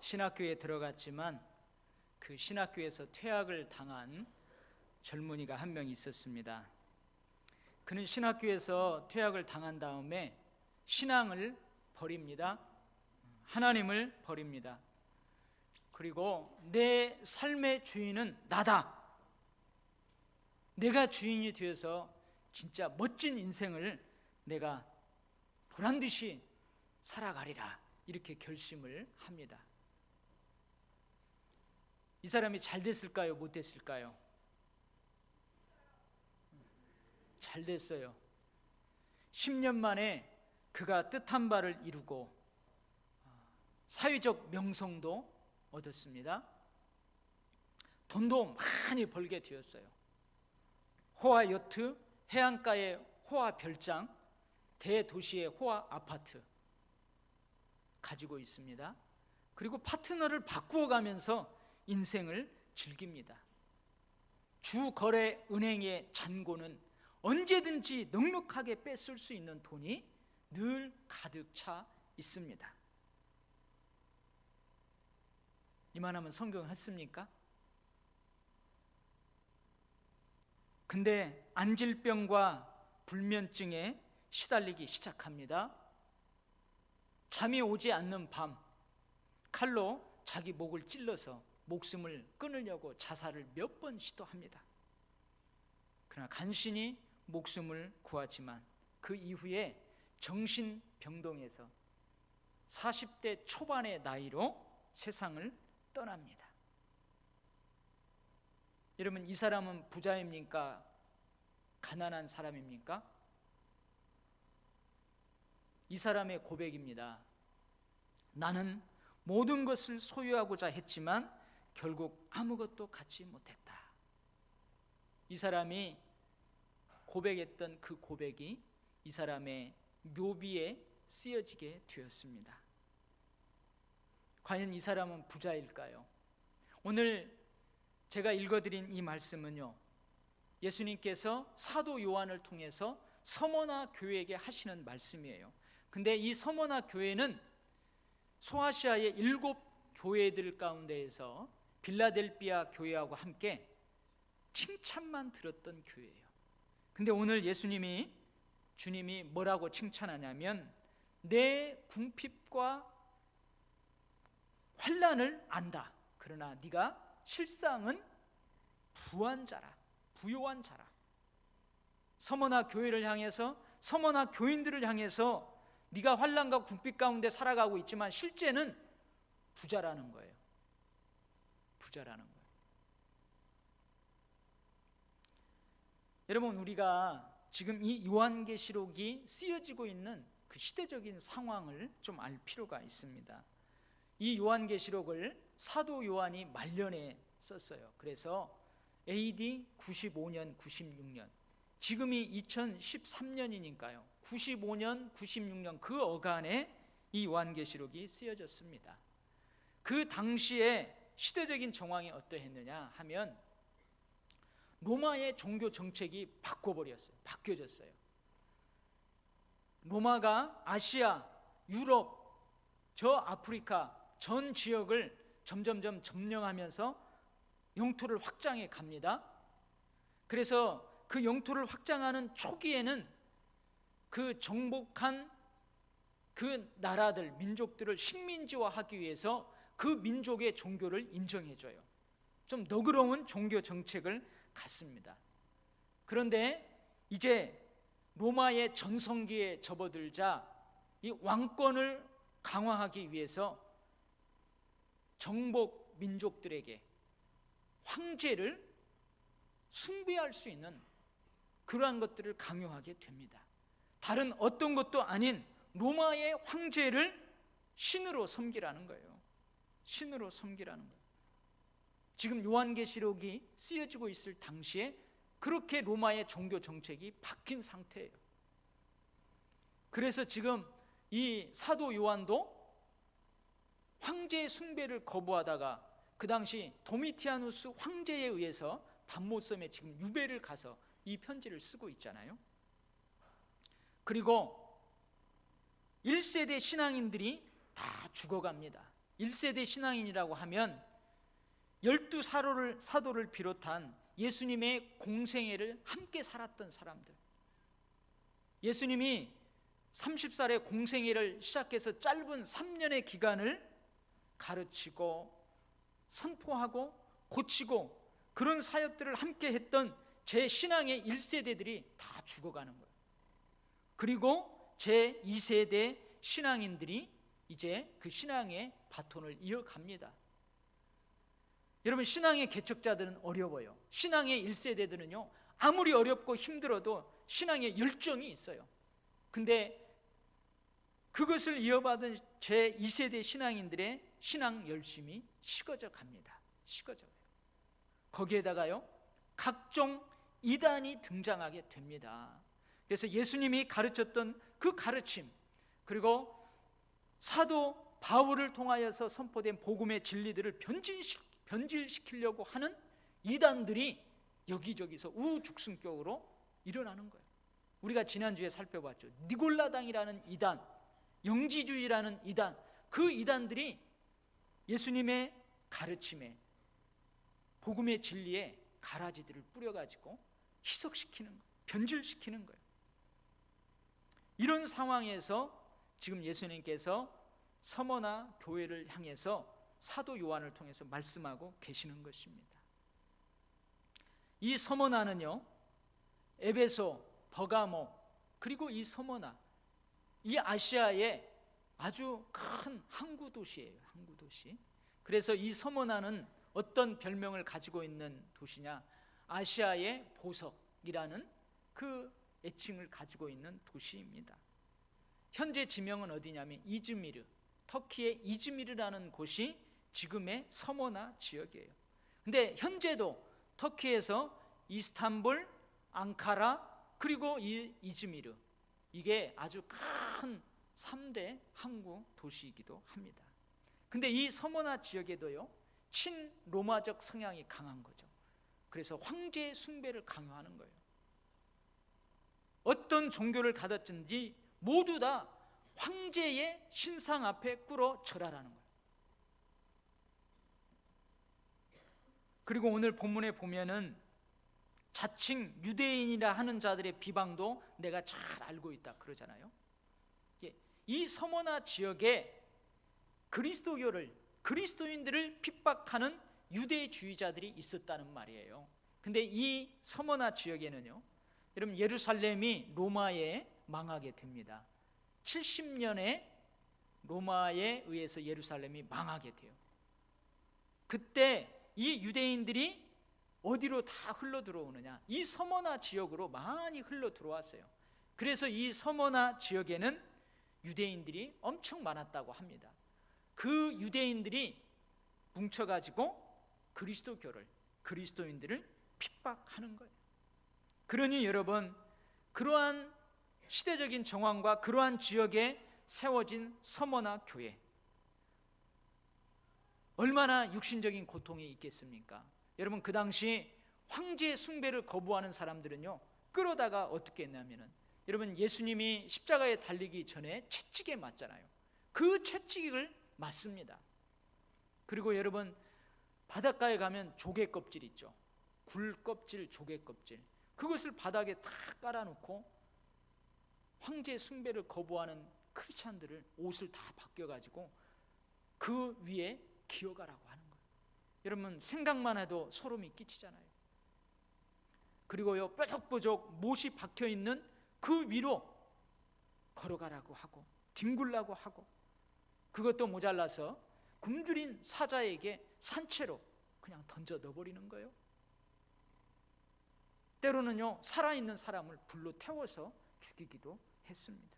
신학교에 들어갔지만 그 신학교에서 퇴학을 당한 젊은이가 한 명 있었습니다. 그는 신학교에서 퇴학을 당한 다음에 신앙을 버립니다. 하나님을 버립니다. 그리고 내 삶의 주인은 나다. 내가 주인이 되어서 진짜 멋진 인생을 내가 보란듯이 살아가리라, 이렇게 결심을 합니다. 이 사람이 잘 됐을까요? 못 됐을까요? 잘 됐어요. 10년 만에 그가 뜻한 바를 이루고 사회적 명성도 얻었습니다. 돈도 많이 벌게 되었어요. 호화 요트, 해안가의 호화 별장, 대도시의 호화 아파트 가지고 있습니다. 그리고 파트너를 바꾸어 가면서 인생을 즐깁니다. 주거래 은행의 잔고는 언제든지 넉넉하게 뺏을 수 있는 돈이 늘 가득 차 있습니다. 이만하면 성공했습니까? 근데 안질병과 불면증에 시달리기 시작합니다. 잠이 오지 않는 밤, 칼로 자기 목을 찔러서 목숨을 끊으려고 자살을 몇 번 시도합니다. 그러나 간신히 목숨을 구하지만 그 이후에 정신병동에서 40대 초반의 나이로 세상을 떠납니다. 여러분, 이 사람은 부자입니까? 가난한 사람입니까? 이 사람의 고백입니다. 나는 모든 것을 소유하고자 했지만 결국 아무것도 갖지 못했다. 이 사람이 고백했던 그 고백이 이 사람의 묘비에 쓰여지게 되었습니다. 과연 이 사람은 부자일까요? 오늘 제가 읽어드린 이 말씀은요, 예수님께서 사도 요한을 통해서 서머나 교회에게 하시는 말씀이에요. 근데 이 서머나 교회는 소아시아의 7 교회들 가운데에서 빌라델비아 교회하고 함께 칭찬만 들었던 교회예요. 근데 오늘 주님이 뭐라고 칭찬하냐면, 내 궁핍과 환난을 안다. 그러나 네가 실상은 부한 자라, 부요한 자라. 서머나 교회를 향해서, 서머나 교인들을 향해서 네가 환난과 궁핍 가운데 살아가고 있지만 실제는 부자라는 거예요. 부자라는 거예요. 여러분, 우리가 지금 이 요한계시록이 쓰여지고 있는 그 시대적인 상황을 좀 알 필요가 있습니다. 이 요한계시록을 사도 요한이 말년에 썼어요. 그래서 AD 95년, 96년, 지금이 2013년이니까요 95년, 96년 그 어간에 이 요한계시록이 쓰여졌습니다. 그 당시에 시대적인 정황이 어떠했느냐 하면, 로마의 종교 정책이 바뀌어졌어요. 로마가 아시아, 유럽, 저 아프리카 전 지역을 점점점 점령하면서 영토를 확장해 갑니다. 그래서 그 영토를 확장하는 초기에는 그 정복한 그 나라들, 민족들을 식민지화하기 위해서 그 민족의 종교를 인정해줘요. 좀 너그러운 종교 정책을 갖습니다. 그런데 이제 로마의 전성기에 접어들자 이 왕권을 강화하기 위해서 정복 민족들에게 황제를 숭배할 수 있는 그러한 것들을 강요하게 됩니다. 다른 어떤 것도 아닌 로마의 황제를 신으로 섬기라는 거예요. 신으로 섬기라는 거예요. 지금 요한계시록이 쓰여지고 있을 당시에 그렇게 로마의 종교 정책이 바뀐 상태예요. 그래서 지금 이 사도 요한도 황제의 숭배를 거부하다가 그 당시 도미티아누스 황제에 의해서 밤모섬에 지금 유배를 가서 이 편지를 쓰고 있잖아요. 그리고 1세대 신앙인들이 다 죽어갑니다. 1세대 신앙인이라고 하면 12사도를 비롯한 예수님의 공생애를 함께 살았던 사람들, 예수님이 30살의 공생애를 시작해서 짧은 3년의 기간을 가르치고 선포하고 고치고 그런 사역들을 함께 했던 제 신앙의 1세대들이 다 죽어가는 거예요. 그리고 제 2세대 신앙인들이 이제 그 신앙의 바톤을 이어갑니다. 여러분, 신앙의 개척자들은 어려워요. 신앙의 1세대들은요, 아무리 어렵고 힘들어도 신앙의 열정이 있어요. 근데 그것을 이어받은 제 2세대 신앙인들의 신앙 열심이 식어져 갑니다. 식어져요. 거기에다가요, 각종 이단이 등장하게 됩니다. 그래서 예수님이 가르쳤던 그 가르침, 그리고 사도 바울을 통하여서 선포된 복음의 진리들을 변질시키려고 하는 이단들이 여기저기서 우죽순격으로 일어나는 거예요. 우리가 지난주에 살펴봤죠. 니골라당이라는 이단, 영지주의라는 이단, 그 이단들이 예수님의 가르침에, 복음의 진리에 가라지들을 뿌려가지고 희석시키는 거예요. 변질시키는 거예요. 이런 상황에서 지금 예수님께서 서머나 교회를 향해서 사도 요한을 통해서 말씀하고 계시는 것입니다. 이 서머나는요, 에베소, 버가모, 그리고 이 서머나, 이 아시아의 아주 큰 항구 도시예요. 항구 도시. 그래서 이 서머나는 어떤 별명을 가지고 있는 도시냐? 아시아의 보석이라는 그 애칭을 가지고 있는 도시입니다. 현재 지명은 어디냐면 이즈미르, 터키의 이즈미르라는 곳이 지금의 서머나 지역이에요. 근데 현재도 터키에서 이스탄불, 앙카라, 그리고 이 이즈미르, 이게 아주 큰 3대 항구 도시이기도 합니다. 근데 이 서머나 지역에도요, 친로마적 성향이 강한 거죠. 그래서 황제 숭배를 강요하는 거예요. 어떤 종교를 가졌든지 모두 다 황제의 신상 앞에 꿇어 절하라는 거예요. 그리고 오늘 본문에 보면은 자칭 유대인이라 하는 자들의 비방도 내가 잘 알고 있다 그러잖아요. 이 서머나 지역에 그리스도인들을 핍박하는 유대주의자들이 있었다는 말이에요. 근데 이 서머나 지역에는요, 여러분, 예루살렘이 로마에 망하게 됩니다. 70년에 로마에 의해서 예루살렘이 망하게 돼요. 그때 이 유대인들이 어디로 다 흘러 들어오느냐? 이 서머나 지역으로 많이 흘러 들어왔어요. 그래서 이 서머나 지역에는 유대인들이 엄청 많았다고 합니다. 그 유대인들이 뭉쳐가지고 그리스도인들을 핍박하는 거예요. 그러니 여러분, 그러한 시대적인 정황과 그러한 지역에 세워진 서머나 교회, 얼마나 육신적인 고통이 있겠습니까? 여러분, 그 당시 황제 숭배를 거부하는 사람들은요, 끌어다가 어떻게 했냐면은, 여러분, 예수님이 십자가에 달리기 전에 채찍에 맞잖아요. 그 채찍을 맞습니다. 그리고 여러분, 바닷가에 가면 조개 껍질 있죠. 굴 껍질, 조개 껍질, 그것을 바닥에 다 깔아놓고 황제 숭배를 거부하는 크리스찬들을 옷을 다 벗겨가지고 그 위에 기어가라고 하는 거예요. 여러분, 생각만 해도 소름이 끼치잖아요. 그리고요, 뾰족뾰족 못이 박혀있는 그 위로 걸어가라고 하고 뒹굴라고 하고, 그것도 모자라서 굶주린 사자에게 산채로 그냥 던져 넣어버리는 거예요. 때로는요, 살아있는 사람을 불로 태워서 죽이기도 했습니다.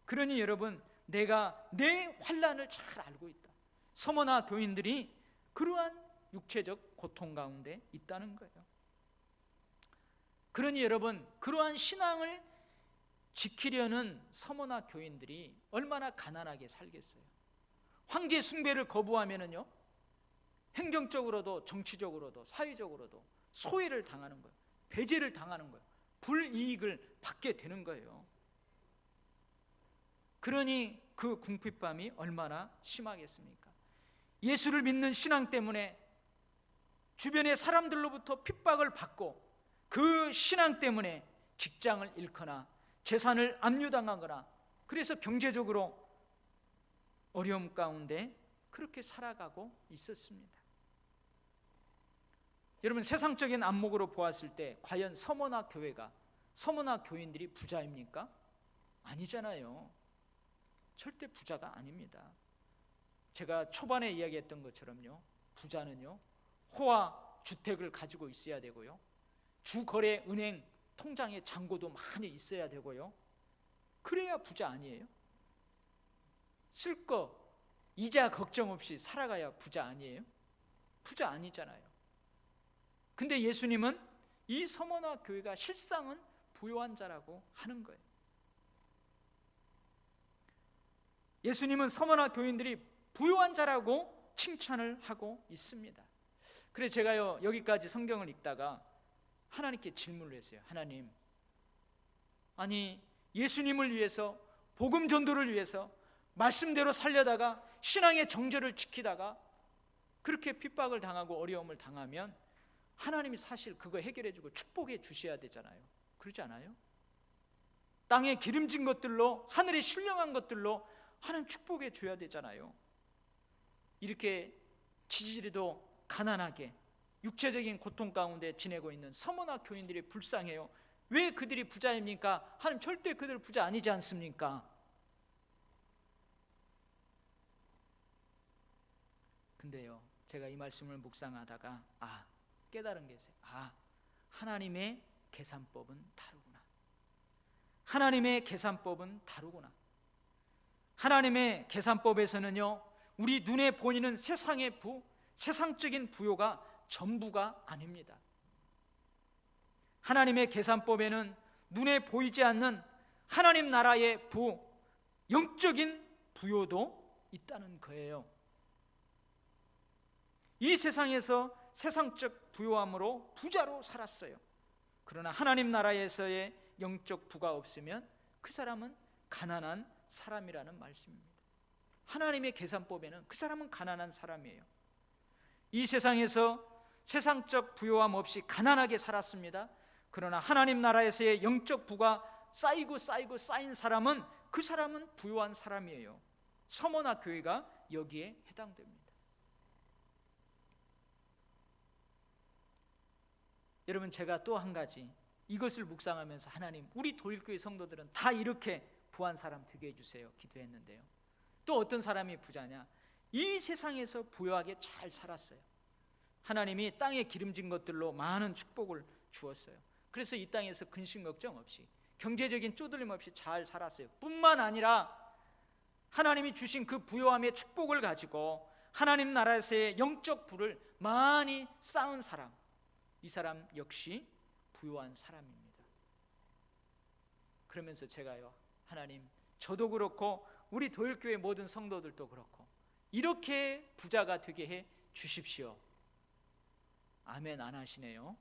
그러니 여러분, 내가 내 환난을 잘 알고 있다. 서머나 교인들이 그러한 육체적 고통 가운데 있다는 거예요. 그러니 여러분, 그러한 신앙을 지키려는 서머나 교인들이 얼마나 가난하게 살겠어요. 황제 숭배를 거부하면은요, 행정적으로도 정치적으로도 사회적으로도 소외를 당하는 거예요. 배제를 당하는 거예요. 불이익을 받게 되는 거예요. 그러니 그 궁핍함이 얼마나 심하겠습니까? 예수를 믿는 신앙 때문에 주변의 사람들로부터 핍박을 받고 그 신앙 때문에 직장을 잃거나 재산을 압류당하거나 그래서 경제적으로 어려움 가운데 그렇게 살아가고 있었습니다. 여러분, 세상적인 안목으로 보았을 때 과연 서머나 교인들이 부자입니까? 아니잖아요. 절대 부자가 아닙니다. 제가 초반에 이야기했던 것처럼요, 부자는요 호화 주택을 가지고 있어야 되고요, 주거래 은행 통장에 잔고도 많이 있어야 되고요, 그래야 부자 아니에요? 쓸 거 이자 걱정 없이 살아가야 부자 아니에요? 부자 아니잖아요. 근데 예수님은 이 서머나 교회가 실상은 부요한 자라고 하는 거예요. 예수님은 서머나 교인들이 부요한 자라고 칭찬을 하고 있습니다. 그래서 제가요 여기까지 성경을 읽다가 하나님께 질문을 했어요. 하나님, 아니 예수님을 위해서, 복음 전도를 위해서 말씀대로 살려다가 신앙의 정절을 지키다가 그렇게 핍박을 당하고 어려움을 당하면 하나님이 사실 그거 해결해 주고 축복해 주셔야 되잖아요. 그러지 않아요? 땅에 기름진 것들로, 하늘에 신령한 것들로 하나님 축복해 줘야 되잖아요. 이렇게 지지리도 가난하게 육체적인 고통 가운데 지내고 있는 서머나 교인들이 불쌍해요. 왜 그들이 부자입니까? 하나님 절대 그들 부자 아니지 않습니까? 근데요 제가 이 말씀을 묵상하다가 깨달은 게 있어요. 하나님의 계산법은 다르구나. 하나님의 계산법은 다르구나. 하나님의 계산법에서는요 우리 눈에 보이는 세상의 세상적인 부요가 전부가 아닙니다. 하나님의 계산법에는 눈에 보이지 않는 하나님 나라의 영적인 부요도 있다는 거예요. 이 세상에서 세상적 부요함으로 부자로 살았어요. 그러나 하나님 나라에서의 영적 부가 없으면 그 사람은 가난한 사람이라는 말씀입니다. 하나님의 계산법에는 그 사람은 가난한 사람이에요. 이 세상에서 세상적 부요함 없이 가난하게 살았습니다. 그러나 하나님 나라에서의 영적 부가 쌓이고 쌓인 사람은 그 사람은 부요한 사람이에요. 서머나 교회가 여기에 해당됩니다. 여러분, 제가 또 한 가지 이것을 묵상하면서 하나님, 우리 도일교회 성도들은 다 이렇게 부한 사람 되게 해주세요 기도했는데요, 또 어떤 사람이 부자냐? 이 세상에서 부유하게 잘 살았어요. 하나님이 땅에 기름진 것들로 많은 축복을 주었어요. 그래서 이 땅에서 근심 걱정 없이 경제적인 쪼들림 없이 잘 살았어요. 뿐만 아니라 하나님이 주신 그 부요함의 축복을 가지고 하나님 나라에서의 영적 부를 많이 쌓은 사람, 이 사람 역시 부요한 사람입니다. 그러면서 제가요, 하나님, 저도 그렇고 우리 도일교회 모든 성도들도 그렇고 이렇게 부자가 되게 해 주십시오. 아멘 안 하시네요.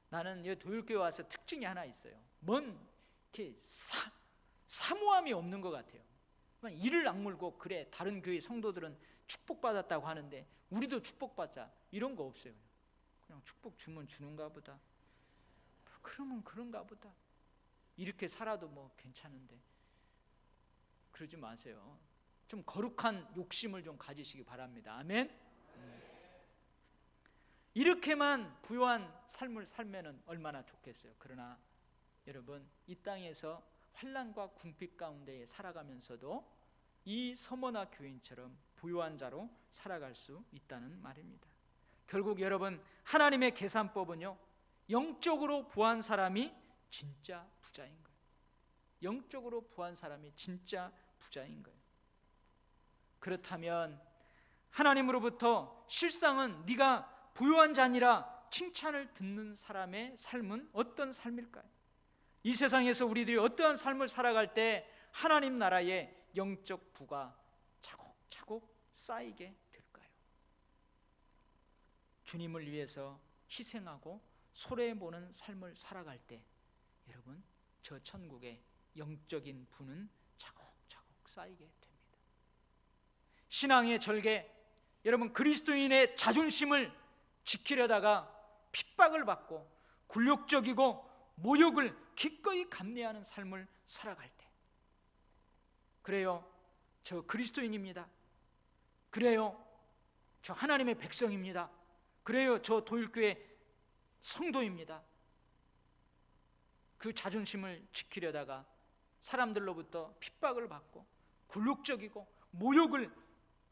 나는 이 도일교회 와서 특징이 하나 있어요. 이렇게 사모함이 없는 것 같아요. 이를 악물고 그래 다른 교회 성도들은 축복받았다고 하는데 우리도 축복받자 이런 거 없어요. 그냥 축복 주면 주는가 보다, 그러면 그런가 보다, 이렇게 살아도 뭐 괜찮은데 그러지 마세요. 좀 거룩한 욕심을 좀 가지시기 바랍니다. 아멘. 이렇게만 부유한 삶을 살면은 얼마나 좋겠어요. 그러나 여러분, 이 땅에서 환난과 궁핍 가운데 살아가면서도 이 서머나 교인처럼 부유한 자로 살아갈 수 있다는 말입니다. 결국 여러분, 하나님의 계산법은요, 영적으로 부한 사람이 진짜 부자인 거예요. 영적으로 부한 사람이 진짜 부자인 거예요. 그렇다면 하나님으로부터 실상은 네가 부유한 자니라 칭찬을 듣는 사람의 삶은 어떤 삶일까요? 이 세상에서 우리들이 어떠한 삶을 살아갈 때 하나님 나라의 영적 부가 차곡차곡 쌓이게 될까요? 주님을 위해서 희생하고 소래보는 삶을 살아갈 때 여러분, 저 천국의 영적인 부는 차곡차곡 쌓이게 됩니다. 신앙의 절개, 여러분 그리스도인의 자존심을 지키려다가 핍박을 받고 굴욕적이고 모욕을 기꺼이 감내하는 삶을 살아갈 때, 그래요, 저 그리스도인입니다. 그래요, 저 하나님의 백성입니다. 그래요, 저 도일교회 성도입니다. 그 자존심을 지키려다가 사람들로부터 핍박을 받고 굴욕적이고 모욕을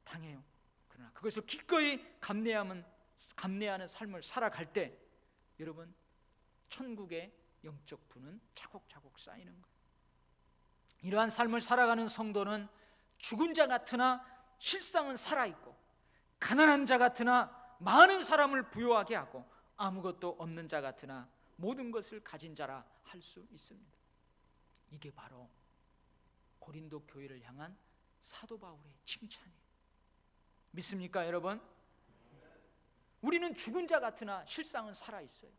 당해요. 그러나 그것을 기꺼이 감내하는 삶을 살아갈 때, 여러분 천국의 영적 부는 차곡차곡 쌓이는 거예요. 이러한 삶을 살아가는 성도는 죽은 자 같으나 실상은 살아있고, 가난한 자 같으나 많은 사람을 부유하게 하고, 아무것도 없는 자 같으나 모든 것을 가진 자라 할 수 있습니다. 이게 바로 고린도 교회를 향한 사도 바울의 칭찬이에요. 믿습니까 여러분? 우리는 죽은 자 같으나 실상은 살아있어요.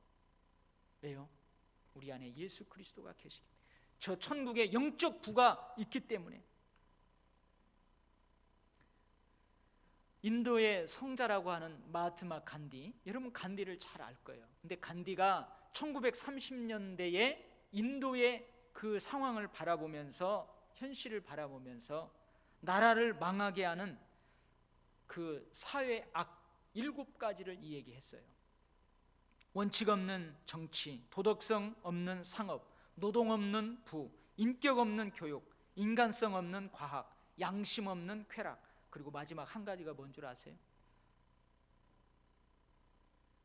왜요? 우리 안에 예수 그리스도가 계시기 때문에, 저 천국의 영적 부가 있기 때문에. 인도의 성자라고 하는 마하트마 간디, 여러분 간디를 잘 알 거예요. 근데 간디가 1930년대에 인도의 그 상황을 바라보면서, 현실을 바라보면서 나라를 망하게 하는 그 사회 악 7가지를 이야기했어요. 원칙 없는 정치, 도덕성 없는 상업, 노동 없는 부, 인격 없는 교육, 인간성 없는 과학, 양심 없는 쾌락, 그리고 마지막 한 가지가 뭔 줄 아세요?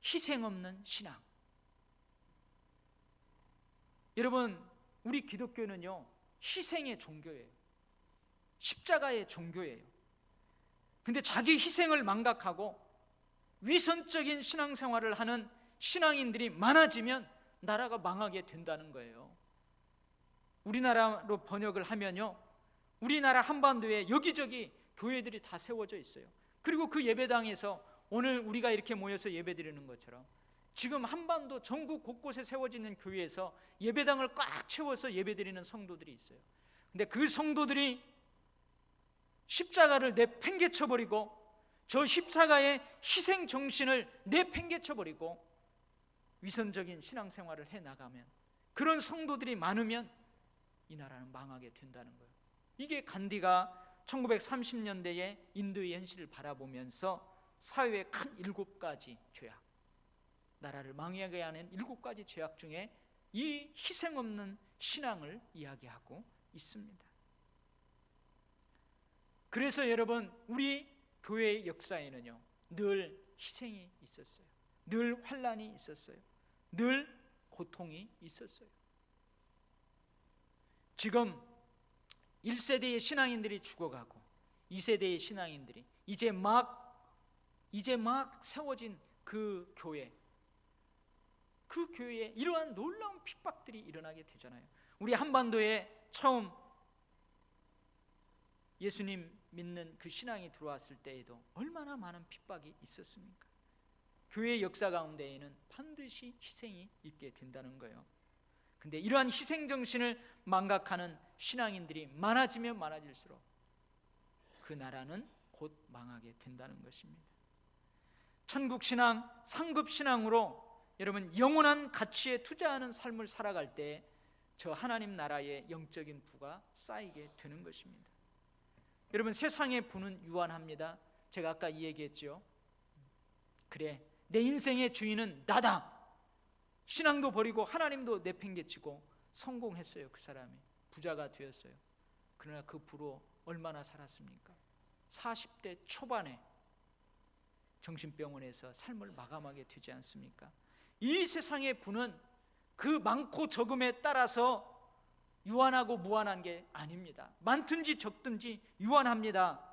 희생 없는 신앙. 여러분 우리 기독교는요 희생의 종교예요. 십자가의 종교예요. 근데 자기 희생을 망각하고 위선적인 신앙생활을 하는 신앙인들이 많아지면 나라가 망하게 된다는 거예요. 우리나라로 번역을 하면요, 우리나라 한반도에 여기저기 교회들이 다 세워져 있어요. 그리고 그 예배당에서 오늘 우리가 이렇게 모여서 예배드리는 것처럼 지금 한반도 전국 곳곳에 세워지는 교회에서 예배당을 꽉 채워서 예배드리는 성도들이 있어요. 근데 그 성도들이 십자가를 내팽개쳐버리고, 저 십자가의 희생 정신을 내팽개쳐버리고 위선적인 신앙생활을 해나가면, 그런 성도들이 많으면 이 나라는 망하게 된다는 거예요. 이게 간디가 1930년대에 인도의 현실을 바라보면서 사회의 큰 7가지 죄악, 나라를 망하게 하는 7가지 죄악 중에 이 희생 없는 신앙을 이야기하고 있습니다. 그래서 여러분 우리 교회의 역사에는요 늘 희생이 있었어요. 늘 환난이 있었어요. 늘 고통이 있었어요. 지금 1세대의 신앙인들이 죽어가고 2세대의 신앙인들이 이제 막 세워진 그 교회에 이러한 놀라운 핍박들이 일어나게 되잖아요. 우리 한반도에 처음 예수님 믿는 그 신앙이 들어왔을 때에도 얼마나 많은 핍박이 있었습니까? 교회의 역사 가운데에는 반드시 희생이 있게 된다는 거예요. 근데 이러한 희생 정신을 망각하는 신앙인들이 많아지면 많아질수록 그 나라는 곧 망하게 된다는 것입니다. 천국 신앙, 상급 신앙으로 여러분 영원한 가치에 투자하는 삶을 살아갈 때 저 하나님 나라의 영적인 부가 쌓이게 되는 것입니다. 여러분 세상의 부는 유한합니다. 제가 아까 이 얘기했죠. 그래, 내 인생의 주인은 나다. 신앙도 버리고 하나님도 내팽개치고 성공했어요. 그 사람이 부자가 되었어요. 그러나 그 부로 얼마나 살았습니까? 40대 초반에 정신병원에서 삶을 마감하게 되지 않습니까? 이 세상의 부는 그 많고 적음에 따라서 유한하고 무한한 게 아닙니다. 많든지 적든지 유한합니다.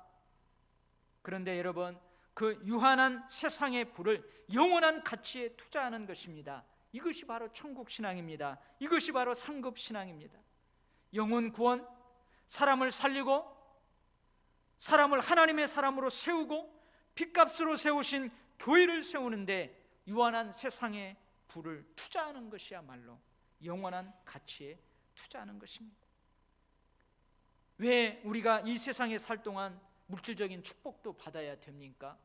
그런데 여러분 그 유한한 세상의 부를 영원한 가치에 투자하는 것입니다. 이것이 바로 천국 신앙입니다. 이것이 바로 상급 신앙입니다. 영혼 구원, 사람을 살리고 사람을 하나님의 사람으로 세우고 핏값으로 세우신 교회를 세우는데 유한한 세상의 부를 투자하는 것이야말로 영원한 가치에 투자하는 것입니다. 왜 우리가 이 세상에 살 동안 물질적인 축복도 받아야 됩니까?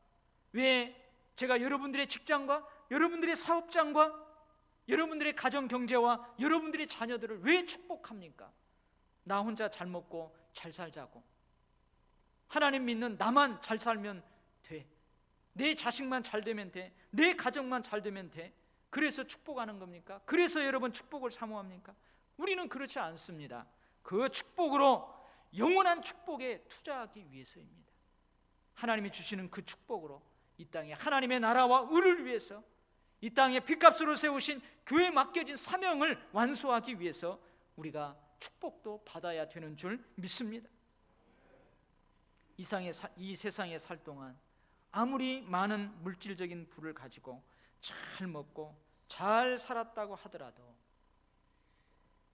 왜 제가 여러분들의 직장과 여러분들의 사업장과 여러분들의 가정 경제와 여러분들의 자녀들을 왜 축복합니까? 나 혼자 잘 먹고 잘 살자고, 하나님 믿는 나만 잘 살면 돼, 내 자식만 잘 되면 돼, 내 가정만 잘 되면 돼, 그래서 축복하는 겁니까? 그래서 여러분 축복을 사모합니까? 우리는 그렇지 않습니다. 그 축복으로 영원한 축복에 투자하기 위해서입니다. 하나님이 주시는 그 축복으로 이 땅에 하나님의 나라와 의를 위해서, 이 땅에 핏값으로 세우신 교회에 맡겨진 사명을 완수하기 위해서 우리가 축복도 받아야 되는 줄 믿습니다. 이 세상에 살 동안 아무리 많은 물질적인 부를 가지고 잘 먹고 잘 살았다고 하더라도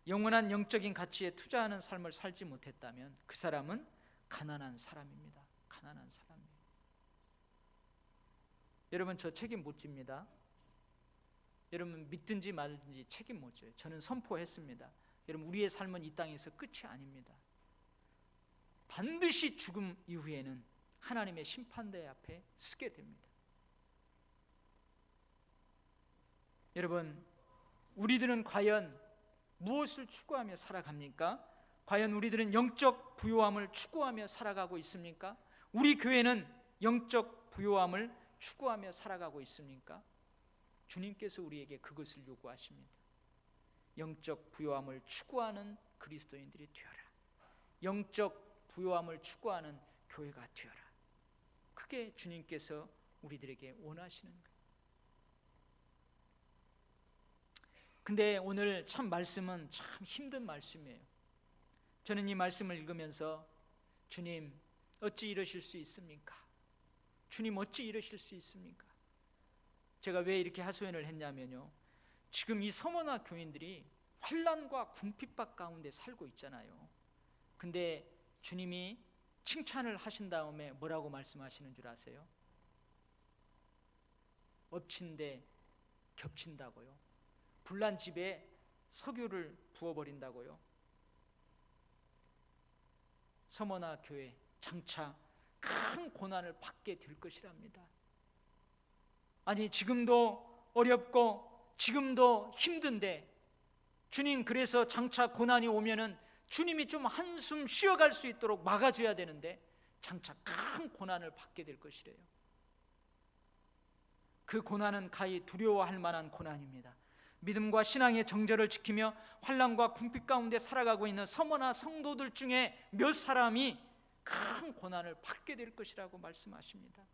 영원한 영적인 가치에 투자하는 삶을 살지 못했다면 그 사람은 가난한 사람입니다. 가난한 사람이에요. 여러분, 저 책임 못 집니다. 여러분 믿든지 말든지 책임 못 져요. 저는 선포했습니다. 여러분, 우리의 삶은 이 땅에서 끝이 아닙니다. 반드시 죽음 이후에는 하나님의 심판대 앞에 서게 됩니다. 여러분, 우리들은 과연 무엇을 추구하며 살아갑니까? 과연 우리들은 영적 부요함을 추구하며 살아가고 있습니까? 우리 교회는 영적 부요함을 추구하며 살아가고 있습니까? 주님께서 우리에게 그것을 요구하십니다. 영적 부요함을 추구하는 그리스도인들이 되어라. 영적 부요함을 추구하는 교회가 되어라. 그게 주님께서 우리들에게 원하시는 거예요. 근데 오늘 참 말씀은 참 힘든 말씀이에요. 저는 이 말씀을 읽으면서 주님, 어찌 이러실 수 있습니까? 주님, 어찌 이러실 수 있습니까? 제가 왜 이렇게 하소연을 했냐면요, 지금 이 서머나 교인들이 환난과 궁핍박 가운데 살고 있잖아요. 근데 주님이 칭찬을 하신 다음에 뭐라고 말씀하시는 줄 아세요? 엎친데 겹친다고요. 불난 집에 석유를 부어버린다고요. 서머나 교회 장차 큰 고난을 받게 될 것이랍니다. 아니, 지금도 어렵고 지금도 힘든데 주님, 그래서 장차 고난이 오면은 주님이 좀 한숨 쉬어갈 수 있도록 막아줘야 되는데 장차 큰 고난을 받게 될 것이래요. 그 고난은 가히 두려워할 만한 고난입니다. 믿음과 신앙의 정절을 지키며 환난과 궁핍 가운데 살아가고 있는 서머나 성도들 중에 몇 사람이 큰 고난을 받게 될 것이라고 말씀하십니다.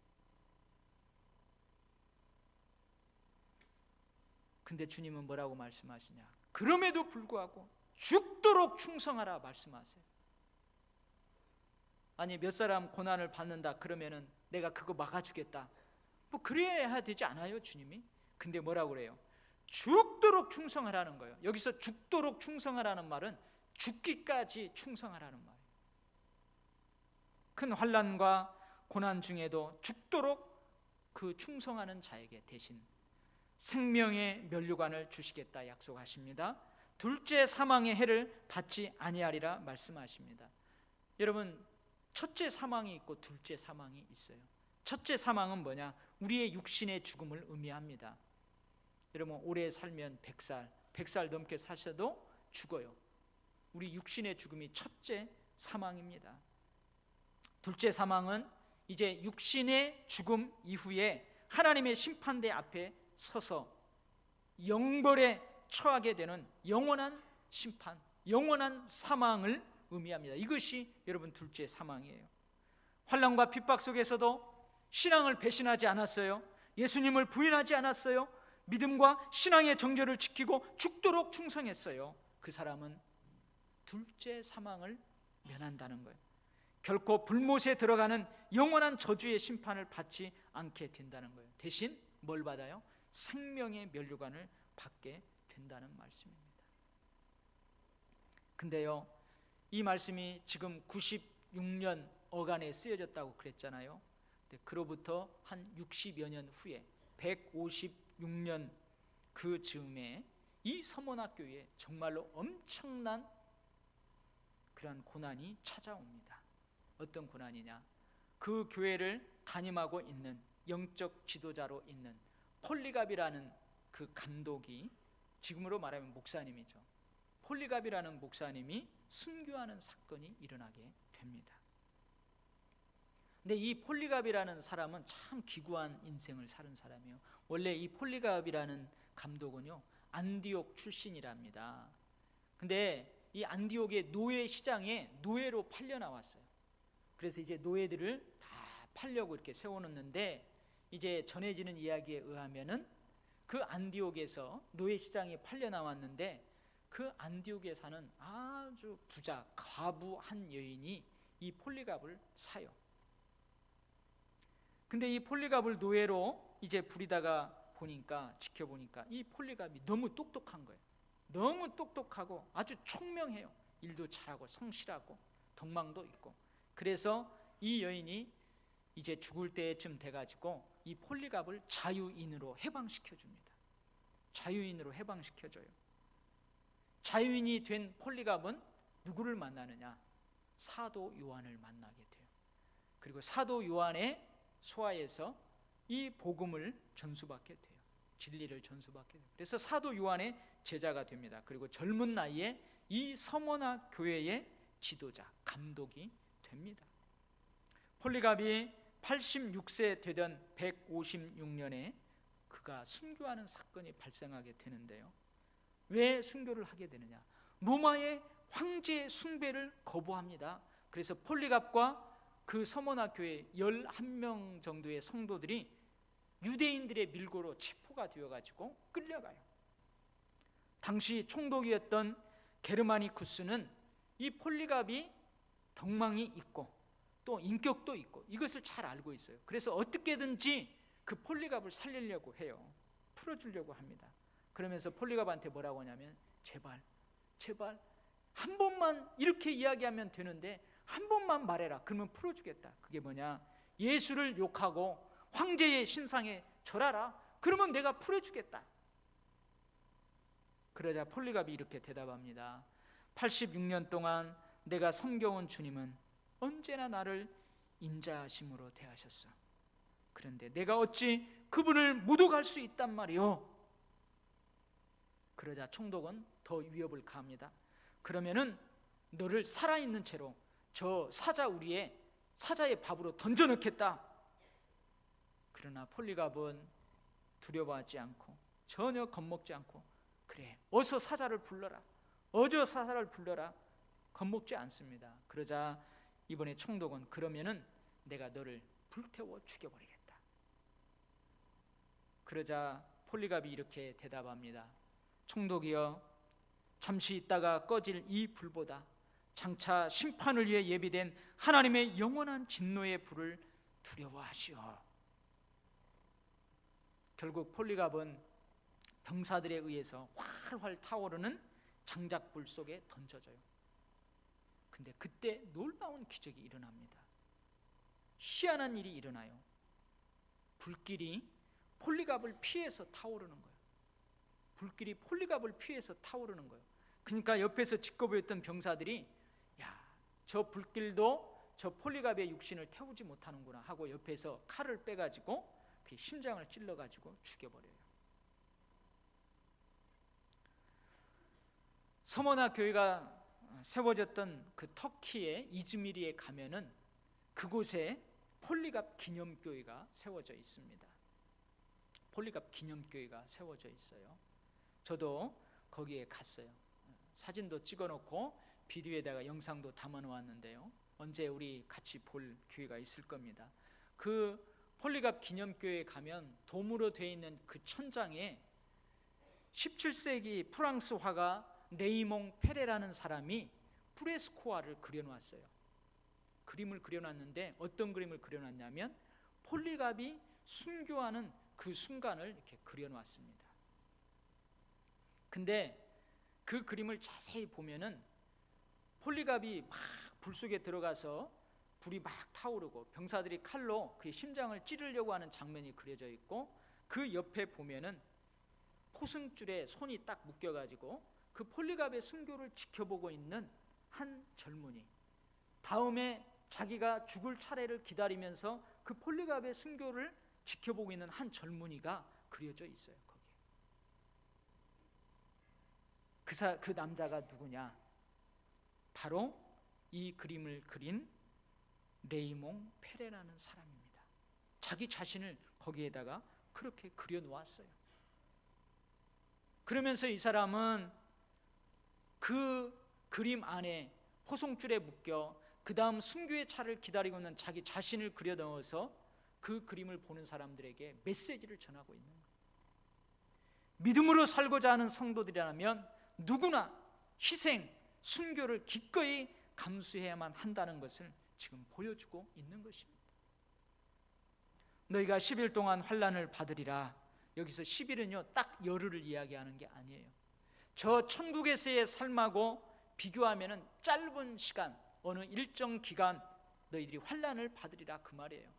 근데 주님은 뭐라고 말씀하시냐? 그럼에도 불구하고 죽도록 충성하라 말씀하세요. 아니, 몇 사람 고난을 받는다 그러면은 내가 그거 막아주겠다, 뭐 그래야 되지 않아요, 주님이? 근데 뭐라고 그래요? 죽도록 충성하라는 거예요. 여기서 죽도록 충성하라는 말은 죽기까지 충성하라는 말이에요. 큰 환난과 고난 중에도 죽도록 그 충성하는 자에게 대신 생명의 면류관을 주시겠다 약속하십니다. 둘째 사망의 해를 받지 아니하리라 말씀하십니다. 여러분, 첫째 사망이 있고 둘째 사망이 있어요. 첫째 사망은 뭐냐? 우리의 육신의 죽음을 의미합니다. 여러분, 오래 살면 100살 넘게 사셔도 죽어요. 우리 육신의 죽음이 첫째 사망입니다. 둘째 사망은 이제 육신의 죽음 이후에 하나님의 심판대 앞에 서서 영벌에 처하게 되는 영원한 심판, 영원한 사망을 의미합니다. 이것이 여러분 둘째 사망이에요. 환난과 핍박 속에서도 신앙을 배신하지 않았어요. 예수님을 부인하지 않았어요. 믿음과 신앙의 정절을 지키고 죽도록 충성했어요. 그 사람은 둘째 사망을 면한다는 거예요. 결코 불못에 들어가는 영원한 저주의 심판을 받지 않게 된다는 거예요. 대신 뭘 받아요? 생명의 면류관을 받게 된다는 말씀입니다. 근데요, 이 말씀이 지금 96년 어간에 쓰여졌다고 그랬잖아요. 근데 그로부터 한 60여 년 후에 156년 그 즈음에 이 서머나 교회에 정말로 엄청난 그러한 고난이 찾아옵니다. 어떤 고난이냐? 그 교회를 담임하고 있는 영적 지도자로 있는 폴리갑이라는 그 감독이, 지금으로 말하면 목사님이죠, 폴리갑이라는 목사님이 순교하는 사건이 일어나게 됩니다. 근데 이 폴리갑이라는 사람은 참 기구한 인생을 사는 사람이에요. 원래 이 폴리갑이라는 감독은요, 안디옥 출신이랍니다. 근데 이 안디옥의 노예 시장에 노예로 팔려 나왔어요. 그래서 이제 노예들을 다 팔려고 이렇게 세워놓는데, 이제 전해지는 이야기에 의하면은 그 안디옥에서 노예 시장에 팔려 나왔는데, 그 안디옥에 사는 아주 부자 과부 한 여인이 이 폴리갑을 사요. 근데 이 폴리갑을 노예로 이제 부리다가 보니까, 지켜보니까 이 폴리갑이 너무 똑똑한 거예요. 너무 똑똑하고 아주 총명해요. 일도 잘하고 성실하고 덕망도 있고. 그래서 이 여인이 이제 죽을 때쯤 돼가지고 이 폴리갑을 자유인으로 해방시켜줍니다. 자유인으로 해방시켜줘요. 자유인이 된 폴리갑은 누구를 만나느냐? 사도 요한을 만나게 돼요. 그리고 사도 요한의 소하에서 이 복음을 전수받게 돼요. 진리를 전수받게 돼요. 그래서 사도 요한의 제자가 됩니다. 그리고 젊은 나이에 이 서머나 교회의 지도자, 감독이 됩니다. 폴리갑이 86세 되던 156년에 그가 순교하는 사건이 발생하게 되는데요. 왜 순교를 하게 되느냐? 로마의 황제 숭배를 거부합니다. 그래서 폴리갑과 그 서머나 교회 11명 정도의 성도들이 유대인들의 밀고로 체포가 되어가지고 끌려가요. 당시 총독이었던 게르마니쿠스는 이 폴리갑이 덕망이 있고 또 인격도 있고 이것을 잘 알고 있어요. 그래서 어떻게든지 그 폴리갑을 살리려고 해요. 풀어주려고 합니다. 그러면서 폴리갑한테 뭐라고 하냐면, 제발 한 번만 이렇게 이야기하면 되는데 한 번만 말해라. 그러면 풀어주겠다. 그게 뭐냐? 예수를 욕하고 황제의 신상에 절하라. 그러면 내가 풀어주겠다. 그러자 폴리갑이 이렇게 대답합니다. 86년 동안 내가 섬겨온 주님은 언제나 나를 인자하심으로 대하셨어. 그런데 내가 어찌 그분을 모독할 수 있단 말이오? 그러자 총독은 더 위협을 가합니다. 그러면은 너를 살아있는 채로 저 사자 우리의 사자의 밥으로 던져넣겠다. 그러나 폴리갑은 두려워하지 않고 전혀 겁먹지 않고, 그래 어서 사자를 불러라, 어저 사자를 불러라, 겁먹지 않습니다. 그러자 이번에 총독은, 그러면은 내가 너를 불태워 죽여버리겠다. 그러자 폴리갑이 이렇게 대답합니다. 총독이여, 잠시 있다가 꺼질 이 불보다 장차 심판을 위해 예비된 하나님의 영원한 진노의 불을 두려워하시오. 결국 폴리갑은 병사들에 의해서 활활 타오르는 장작불 속에 던져져요. 근데 그때 놀라운 기적이 일어납니다. 희한한 일이 일어나요. 불길이 폴리갑을 피해서 타오르는 거예요. 불길이 폴리갑을 피해서 타오르는 거예요. 그러니까 옆에서 지켜보였던 병사들이, 야, 저 불길도 저 폴리갑의 육신을 태우지 못하는구나 하고 옆에서 칼을 빼가지고 그 심장을 찔러가지고 죽여버려요. 서머나 교회가 세워졌던 그 터키의 이즈미리에 가면은 그곳에 폴리갑 기념교회가 세워져 있습니다. 폴리갑 기념교회가 세워져 있어요. 저도 거기에 갔어요. 사진도 찍어놓고 비디오에다가 영상도 담아놓았는데요. 언제 우리 같이 볼 기회가 있을 겁니다. 그 폴리갑 기념교회에 가면 도무로 되어 있는 그 천장에 17세기 프랑스 화가 네이몽 페레라는 사람이 프레스코화를 그려놨어요. 그림을 그려놨는데 어떤 그림을 그려놨냐면 폴리갑이 순교하는 그 순간을 이렇게 그려놨습니다. 근데 그 그림을 자세히 보면은 폴리갑이 막 불 속에 들어가서 불이 막 타오르고 병사들이 칼로 그 심장을 찌르려고 하는 장면이 그려져 있고, 그 옆에 보면은 포승줄에 손이 딱 묶여가지고 그 폴리갑의 순교를 지켜보고 있는 한 젊은이, 다음에 자기가 죽을 차례를 기다리면서 그 폴리갑의 순교를 지켜보고 있는 한 젊은이가 그려져 있어요. 거기에 그 남자가 누구냐? 바로 이 그림을 그린 레이몽 페레라는 사람입니다. 자기 자신을 거기에다가 그렇게 그려놓았어요. 그러면서 이 사람은 그 그림 안에 호송줄에 묶여 그 다음 순교의 차를 기다리고 있는 자기 자신을 그려 넣어서 그 그림을 보는 사람들에게 메시지를 전하고 있는 거예요. 믿음으로 살고자 하는 성도들이라면 누구나 희생, 순교를 기꺼이 감수해야만 한다는 것을 지금 보여주고 있는 것입니다. 너희가 10일 동안 환난을 받으리라. 여기서 10일은요 딱 열흘을 이야기하는 게 아니에요. 저 천국에서의 삶하고 비교하면 짧은 시간, 어느 일정 기간 너희들이 환난을 받으리라 그 말이에요.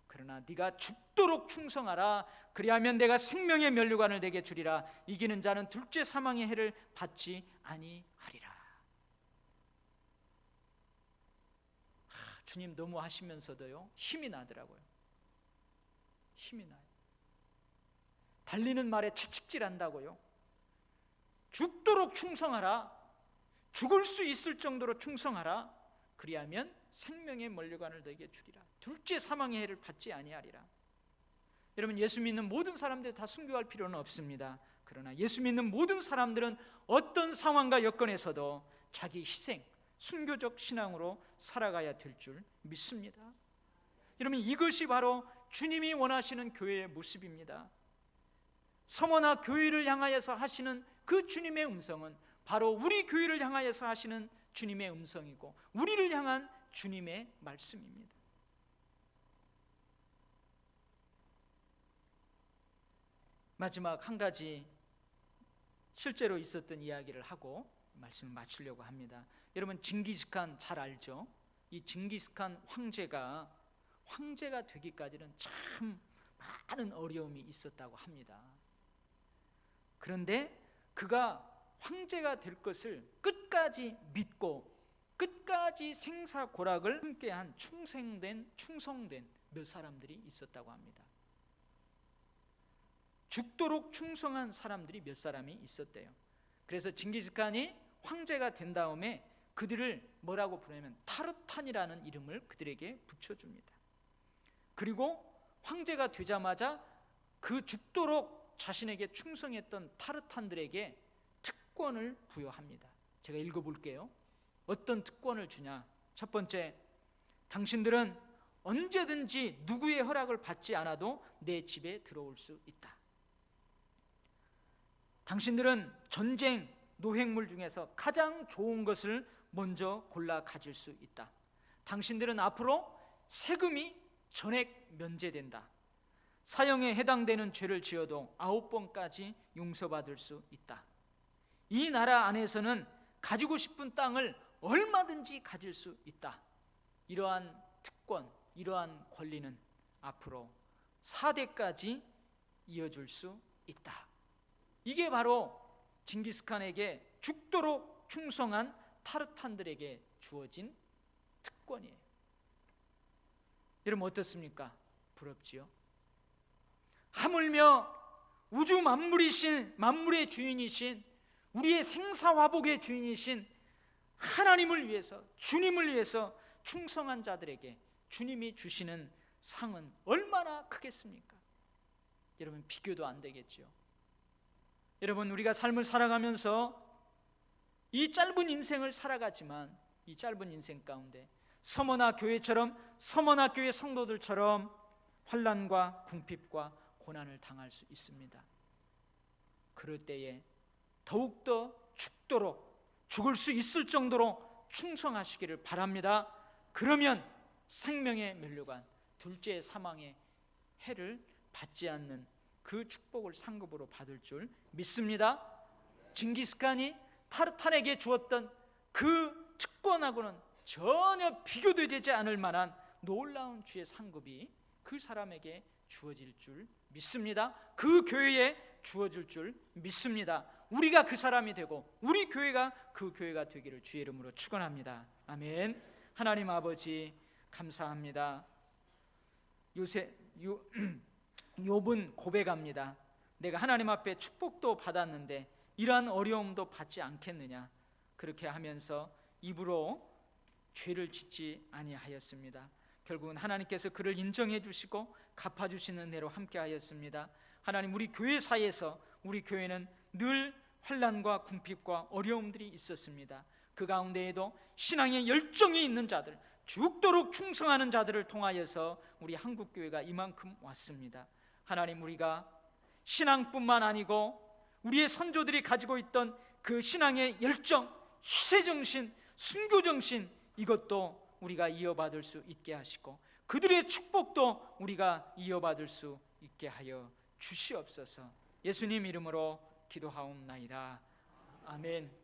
그러나 네가 죽도록 충성하라. 그리하면 내가 생명의 면류관을 내게 주리라. 이기는 자는 둘째 사망의 해를 받지 아니하리라. 주님 너무 하시면서도요 힘이 나더라고요. 힘이 나요. 달리는 말에 채찍질한다고요. 죽도록 충성하라. 죽을 수 있을 정도로 충성하라. 그리하면 생명의 면류관을 너에게 주리라. 둘째 사망의 해를 받지 아니하리라. 여러분, 예수 믿는 모든 사람들 다 순교할 필요는 없습니다. 그러나 예수 믿는 모든 사람들은 어떤 상황과 여건에서도 자기 희생, 순교적 신앙으로 살아가야 될 줄 믿습니다. 여러분, 이것이 바로 주님이 원하시는 교회의 모습입니다. 서머나 교회를 향하여서 하시는 그 주님의 음성은 바로 우리 교회를 향하여서 하시는 주님의 음성이고 우리를 향한 주님의 말씀입니다. 마지막 한 가지 실제로 있었던 이야기를 하고 말씀을 마치려고 합니다. 여러분, 징기스칸 잘 알죠? 이 징기스칸 황제가 되기까지는 참 많은 어려움이 있었다고 합니다. 그런데 그가 황제가 될 것을 끝까지 믿고 끝까지 생사고락을 함께한 충성된 몇 사람들이 있었다고 합니다. 죽도록 충성한 사람들이 몇 사람이 있었대요. 그래서 징기스칸이 황제가 된 다음에 그들을 뭐라고 부르냐면 타르탄이라는 이름을 그들에게 붙여줍니다. 그리고 황제가 되자마자 그 죽도록 자신에게 충성했던 타르탄들에게 특권을 부여합니다. 제가 읽어볼게요. 어떤 특권을 주냐? 첫 번째, 당신들은 언제든지 누구의 허락을 받지 않아도 내 집에 들어올 수 있다. 당신들은 전쟁, 노획물 중에서 가장 좋은 것을 먼저 골라 가질 수 있다. 당신들은 앞으로 세금이 전액 면제된다. 사형에 해당되는 죄를 지어도 9번까지 용서받을 수 있다. 이 나라 안에서는 가지고 싶은 땅을 얼마든지 가질 수 있다. 이러한 특권, 이러한 권리는 앞으로 4대까지 이어줄 수 있다. 이게 바로 징기스칸에게 죽도록 충성한 타르탄들에게 주어진 특권이에요. 여러분 어떻습니까? 부럽지요? 하물며 우주 만물의 주인이신 우리의 생사화복의 주인이신 하나님을 위해서, 주님을 위해서 충성한 자들에게 주님이 주시는 상은 얼마나 크겠습니까? 여러분, 비교도 안 되겠죠. 여러분, 우리가 삶을 살아가면서 이 짧은 인생을 살아가지만 이 짧은 인생 가운데 서머나 교회처럼, 서머나 교회 성도들처럼 환난과 궁핍과 고난을 당할 수 있습니다. 그럴 때에 더욱더 죽을 수 있을 정도로 충성하시기를 바랍니다. 그러면 생명의 면류관, 둘째 사망의 해를 받지 않는 그 축복을 상급으로 받을 줄 믿습니다. 징기스칸이 타르탄에게 주었던 그 특권하고는 전혀 비교되지 않을 만한 놀라운 주의 상급이 그 사람에게 주어질 줄 믿습니다. 그 교회에 주어질 줄 믿습니다. 우리가 그 사람이 되고 우리 교회가 그 교회가 되기를 주의 이름으로 축원합니다. 아멘. 하나님 아버지, 감사합니다. 욥은 고백합니다. 내가 하나님 앞에 축복도 받았는데 이러한 어려움도 받지 않겠느냐. 그렇게 하면서 입으로 죄를 짓지 아니하였습니다. 결국은 하나님께서 그를 인정해 주시고 갚아주시는 대로 함께하였습니다. 하나님, 우리 교회사에서 우리 교회는 늘 환난과 궁핍과 어려움들이 있었습니다. 그 가운데에도 신앙의 열정이 있는 자들, 죽도록 충성하는 자들을 통하여서 우리 한국교회가 이만큼 왔습니다. 하나님, 우리가 신앙뿐만 아니고 우리의 선조들이 가지고 있던 그 신앙의 열정, 희생정신, 순교정신, 이것도 우리가 이어받을 수 있게 하시고 그들의 축복도 우리가 이어받을 수 있게 하여 주시옵소서. 예수님 이름으로 기도하옵나이다. 아멘.